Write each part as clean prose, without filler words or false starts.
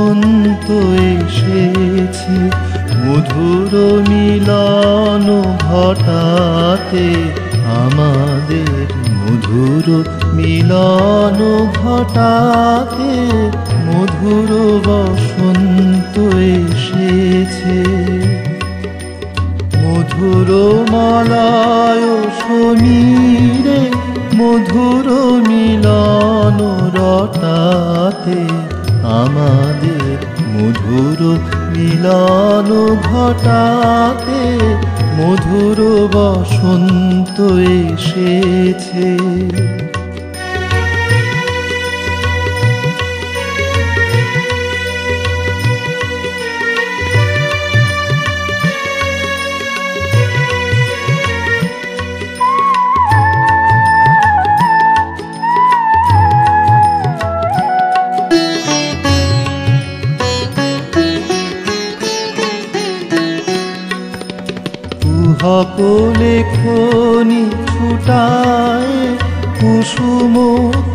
বসন্ত এসেছে, মধুর মিলন ঘটাতে আমাদের, মধুর মিলন ঘটাতে মধুর বসন্ত এসেছে। মধুর মালায় সমীরে মধুর মিলন রটাতে আমাদের, মধুর মিলন ঘটাতে মধুর বসন্ত এসেছে। সকলে খনি ছুটায় কুসুম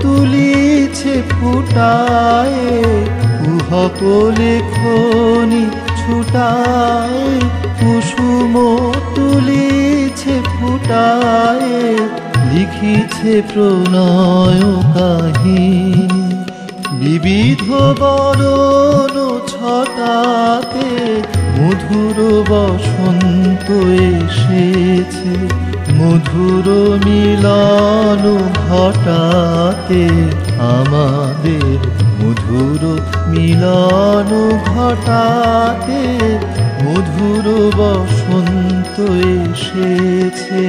তুলিছে ফুটায়, সকলে খনি ছুটায় কুসুম তুলিছে ফুটায়, লিখিছে প্রণয় কাহিনী বিবিধ বরণ ছটাতে মধুর বসন্ত এসেছে। মধুর মিলন ঘটাতে আমাদের, মধুর মিলন ঘটাতে মধুর বসন্ত এসেছে।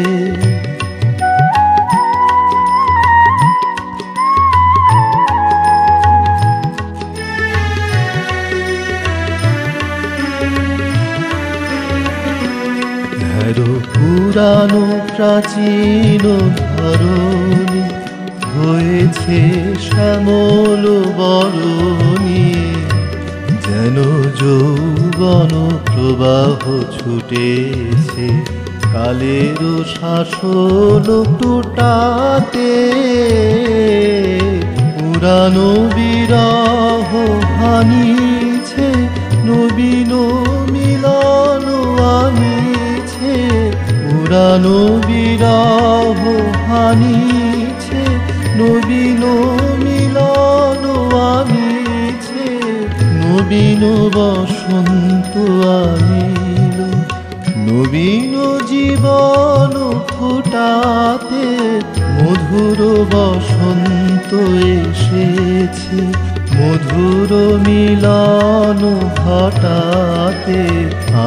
পুরানো প্রাচীন ধরণী হয়েছে শ্যামল বরণী, যেন যৌবন প্রবাহ ছুটেছে কালের শাসন টুটাতে। পুরানো বিরহ হানিছে নবীন মিলন আনিছে, পুরানো বিরহ হানিছে নবীন মিলন আনিছে, নবীন বসন্ত আনিল নবীন জীবন ফুটাতে মধুর বসন্ত এসেছে। মধুর মিলন ঘটাতে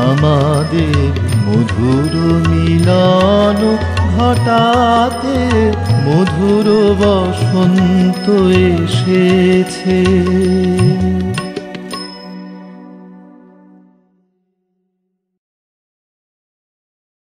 আমাদের, মধুর মিলন ঘটাতে মধুর বসন্ত এসেছে।